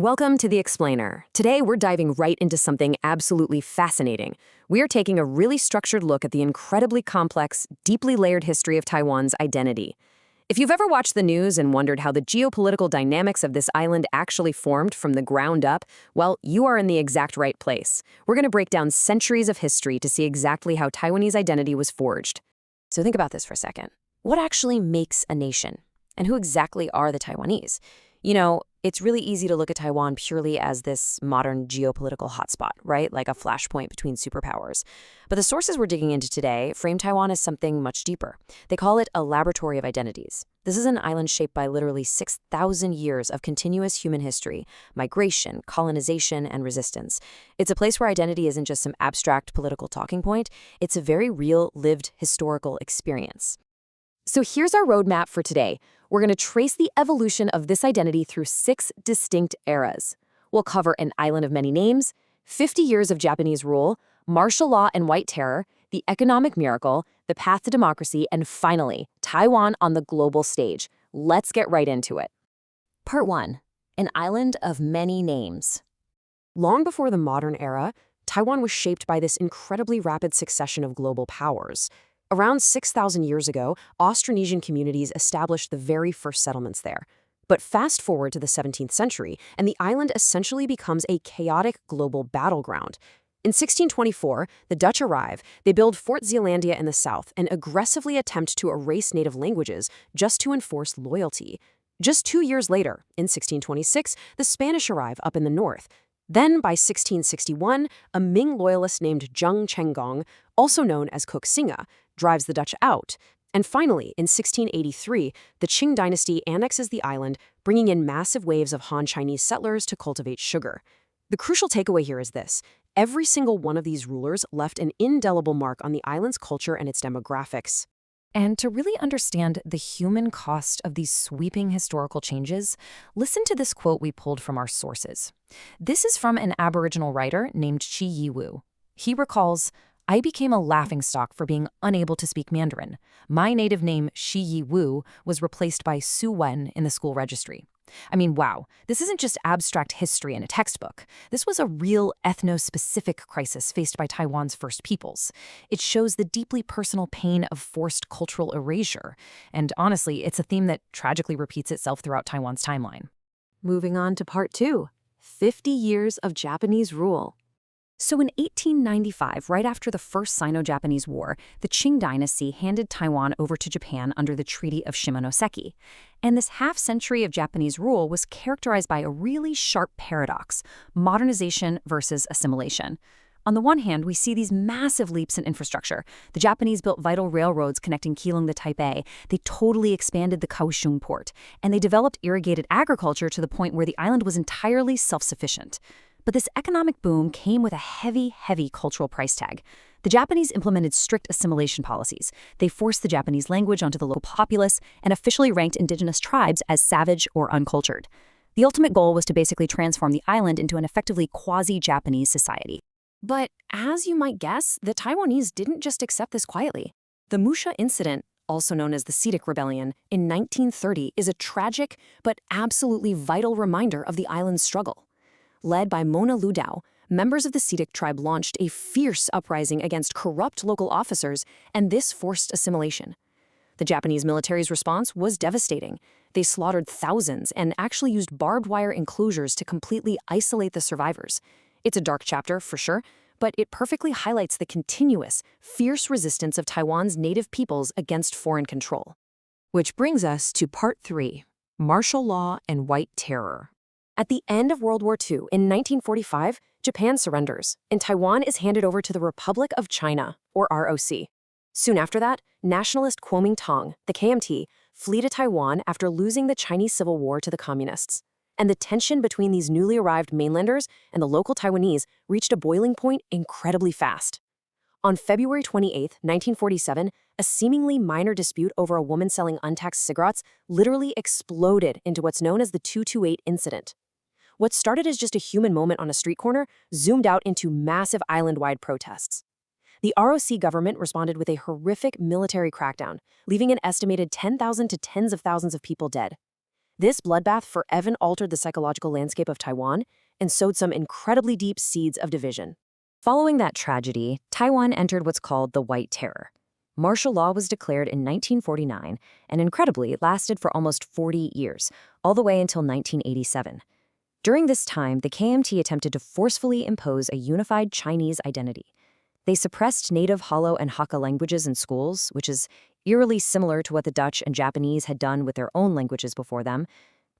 Welcome to The Explainer. Today, we're diving right into something absolutely fascinating. We are taking a really structured look at the incredibly complex, deeply layered history of Taiwan's identity. If you've ever watched the news and wondered how the geopolitical dynamics of this island actually formed from the ground up, well, you are in the exact right place. We're going to break down centuries of history to see exactly how Taiwanese identity was forged. So think about this for a second. What actually makes a nation? And who exactly are the Taiwanese? It's really easy to look at Taiwan purely as this modern geopolitical hotspot, right? Like a flashpoint between superpowers. But the sources we're digging into today frame Taiwan as something much deeper. They call it a laboratory of identities. This is an island shaped by literally 6,000 years of continuous human history, migration, colonization, and resistance. It's a place where identity isn't just some abstract political talking point. It's a very real, lived, historical experience. So here's our roadmap for today. We're going to trace the evolution of this identity through 6 distinct eras. We'll cover an island of many names, 50 years of Japanese rule, martial law and white terror, the economic miracle, the path to democracy, and finally, Taiwan on the global stage. Let's get right into it. Part 1. An island of many names. Long before the modern era, Taiwan was shaped by this incredibly rapid succession of global powers. Around 6,000 years ago, Austronesian communities established the very first settlements there. But fast forward to the 17th century, and the island essentially becomes a chaotic global battleground. In 1624, the Dutch arrive, they build Fort Zeelandia in the south, and aggressively attempt to erase native languages just to enforce loyalty. Just 2 years later, in 1626, the Spanish arrive up in the north. Then, by 1661, a Ming loyalist named Zheng Chenggong, also known as Koxinga, drives the Dutch out. And finally, in 1683, the Qing Dynasty annexes the island, bringing in massive waves of Han Chinese settlers to cultivate sugar. The crucial takeaway here is this. Every single one of these rulers left an indelible mark on the island's culture and its demographics. And to really understand the human cost of these sweeping historical changes, listen to this quote we pulled from our sources. This is from an Aboriginal writer named Chi Yi-Wu. He recalls, "I became a laughingstock for being unable to speak Mandarin. My native name, Shi Yi Wu, was replaced by Su Wen in the school registry." I mean, wow, this isn't just abstract history in a textbook. This was a real ethno-specific crisis faced by Taiwan's first peoples. It shows the deeply personal pain of forced cultural erasure. And honestly, it's a theme that tragically repeats itself throughout Taiwan's timeline. Moving on to part 2, 50 years of Japanese rule. So in 1895, right after the First Sino-Japanese War, the Qing Dynasty handed Taiwan over to Japan under the Treaty of Shimonoseki. And this half-century of Japanese rule was characterized by a really sharp paradox: modernization versus assimilation. On the one hand, we see these massive leaps in infrastructure. The Japanese built vital railroads connecting Keelung to Taipei. They totally expanded the Kaohsiung port. And they developed irrigated agriculture to the point where the island was entirely self-sufficient. But this economic boom came with a heavy, heavy cultural price tag. The Japanese implemented strict assimilation policies. They forced the Japanese language onto the local populace and officially ranked indigenous tribes as savage or uncultured. The ultimate goal was to basically transform the island into an effectively quasi-Japanese society. But as you might guess, the Taiwanese didn't just accept this quietly. The Musha Incident, also known as the Seediq Rebellion, in 1930 is a tragic but absolutely vital reminder of the island's struggle. Led by Mona Ludao, members of the Seediq tribe launched a fierce uprising against corrupt local officers, and this forced assimilation. The Japanese military's response was devastating. They slaughtered thousands and actually used barbed wire enclosures to completely isolate the survivors. It's a dark chapter, for sure, but it perfectly highlights the continuous, fierce resistance of Taiwan's native peoples against foreign control. Which brings us to Part 3, Martial Law and White Terror. At the end of World War II, in 1945, Japan surrenders, and Taiwan is handed over to the Republic of China, or ROC. Soon after that, nationalist Kuomintang, the KMT, flee to Taiwan after losing the Chinese Civil War to the Communists. And the tension between these newly arrived mainlanders and the local Taiwanese reached a boiling point incredibly fast. On February 28, 1947, a seemingly minor dispute over a woman selling untaxed cigarettes literally exploded into what's known as the 228 incident. What started as just a human moment on a street corner zoomed out into massive island-wide protests. The ROC government responded with a horrific military crackdown, leaving an estimated 10,000 to tens of thousands of people dead. This bloodbath forever altered the psychological landscape of Taiwan and sowed some incredibly deep seeds of division. Following that tragedy, Taiwan entered what's called the White Terror. Martial law was declared in 1949 and incredibly lasted for almost 40 years, all the way until 1987. During this time, the KMT attempted to forcefully impose a unified Chinese identity. They suppressed native Halo and Hakka languages in schools, which is eerily similar to what the Dutch and Japanese had done with their own languages before them.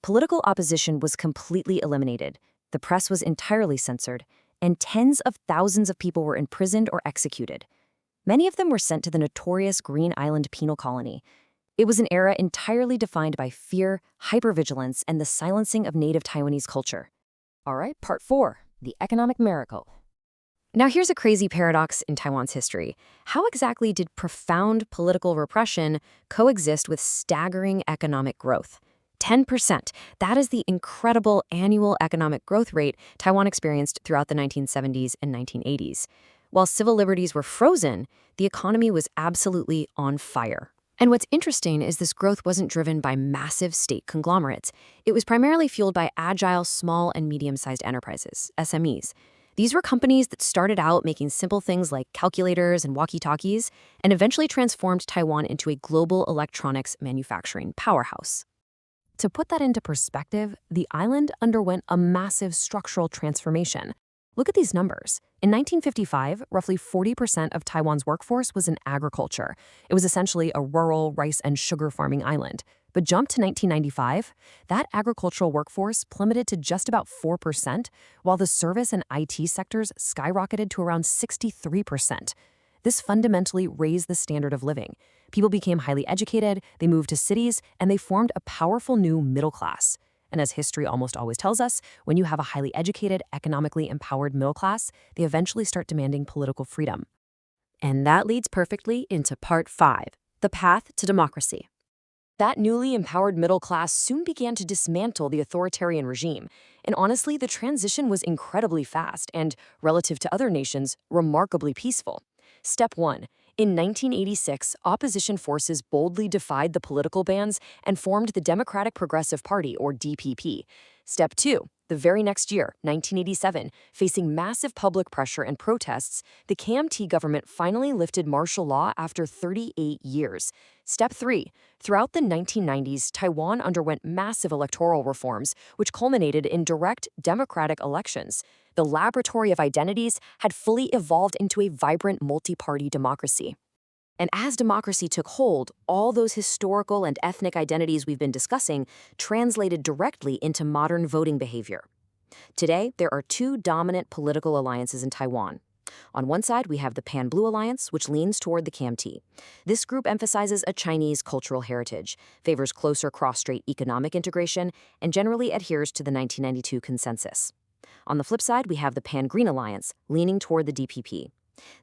Political opposition was completely eliminated. The press was entirely censored, and tens of thousands of people were imprisoned or executed. Many of them were sent to the notorious Green Island penal colony. It was an era entirely defined by fear, hypervigilance, and the silencing of native Taiwanese culture. All right, part 4, the economic miracle. Now here's a crazy paradox in Taiwan's history. How exactly did profound political repression coexist with staggering economic growth? 10%. That is the incredible annual economic growth rate Taiwan experienced throughout the 1970s and 1980s. While civil liberties were frozen, the economy was absolutely on fire. And what's interesting is this growth wasn't driven by massive state conglomerates. It was primarily fueled by agile small and medium-sized enterprises, SMEs. These were companies that started out making simple things like calculators and walkie-talkies and eventually transformed Taiwan into a global electronics manufacturing powerhouse. To put that into perspective, the island underwent a massive structural transformation. Look at these numbers. In 1955, roughly 40% of Taiwan's workforce was in agriculture. It was essentially a rural rice and sugar farming island. But jump to 1995, that agricultural workforce plummeted to just about 4%, while the service and IT sectors skyrocketed to around 63%. This fundamentally raised the standard of living. People became highly educated, they moved to cities, and they formed a powerful new middle class. And as history almost always tells us, when you have a highly educated, economically empowered middle class, they eventually start demanding political freedom. And that leads perfectly into part 5, the path to democracy. That newly empowered middle class soon began to dismantle the authoritarian regime. And honestly, the transition was incredibly fast and, relative to other nations, remarkably peaceful. Step 1. In 1986, opposition forces boldly defied the political bans and formed the Democratic Progressive Party, or DPP. Step 2. The very next year, 1987, facing massive public pressure and protests, the KMT government finally lifted martial law after 38 years. Step 3. Throughout the 1990s, Taiwan underwent massive electoral reforms, which culminated in direct democratic elections. The laboratory of identities had fully evolved into a vibrant multi-party democracy. And as democracy took hold, all those historical and ethnic identities we've been discussing translated directly into modern voting behavior. Today, there are two dominant political alliances in Taiwan. On one side, we have the Pan-Blue Alliance, which leans toward the KMT. This group emphasizes a Chinese cultural heritage, favors closer cross-strait economic integration, and generally adheres to the 1992 consensus. On the flip side, we have the Pan-Green Alliance, leaning toward the DPP.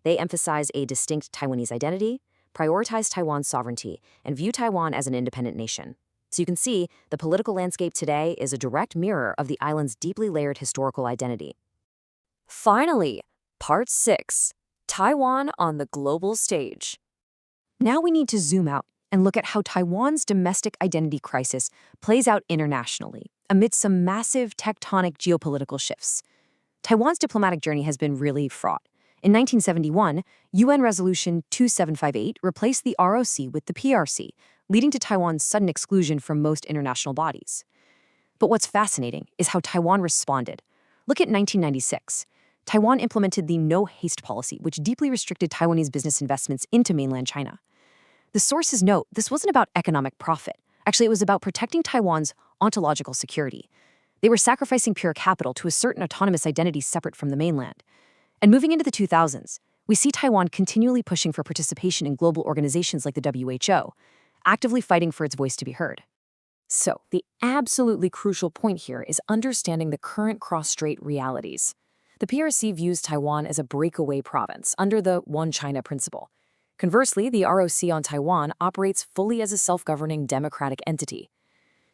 They emphasize a distinct Taiwanese identity, prioritize Taiwan's sovereignty, and view Taiwan as an independent nation. So you can see, the political landscape today is a direct mirror of the island's deeply layered historical identity. Finally, Part 6, Taiwan on the global stage. Now we need to zoom out and look at how Taiwan's domestic identity crisis plays out internationally, amid some massive tectonic geopolitical shifts. Taiwan's diplomatic journey has been really fraught. In 1971, UN Resolution 2758 replaced the ROC with the PRC, leading to Taiwan's sudden exclusion from most international bodies. But what's fascinating is how Taiwan responded. Look at 1996. Taiwan implemented the no-haste policy, which deeply restricted Taiwanese business investments into mainland China. The sources note this wasn't about economic profit. Actually, it was about protecting Taiwan's ontological security. They were sacrificing pure capital to assert an autonomous identity separate from the mainland. And moving into the 2000s, we see Taiwan continually pushing for participation in global organizations like the WHO, actively fighting for its voice to be heard. So, the absolutely crucial point here is understanding the current cross-strait realities. The PRC views Taiwan as a breakaway province under the One China principle. Conversely, the ROC on Taiwan operates fully as a self-governing democratic entity.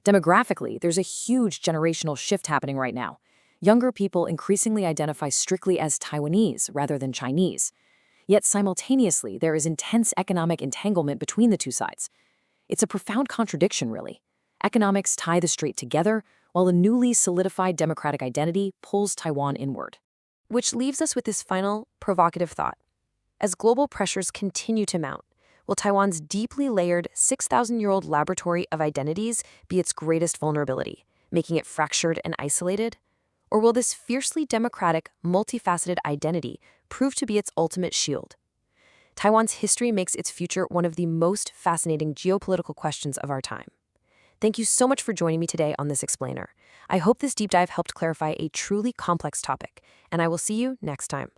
Demographically, there's a huge generational shift happening right now. Younger people increasingly identify strictly as Taiwanese rather than Chinese. Yet simultaneously, there is intense economic entanglement between the two sides. It's a profound contradiction, really. Economics tie the strait together, while a newly solidified democratic identity pulls Taiwan inward. Which leaves us with this final, provocative thought. As global pressures continue to mount, will Taiwan's deeply layered 6,000-year-old laboratory of identities be its greatest vulnerability, making it fractured and isolated? Or will this fiercely democratic, multifaceted identity prove to be its ultimate shield? Taiwan's history makes its future one of the most fascinating geopolitical questions of our time. Thank you so much for joining me today on this explainer. I hope this deep dive helped clarify a truly complex topic, and I will see you next time.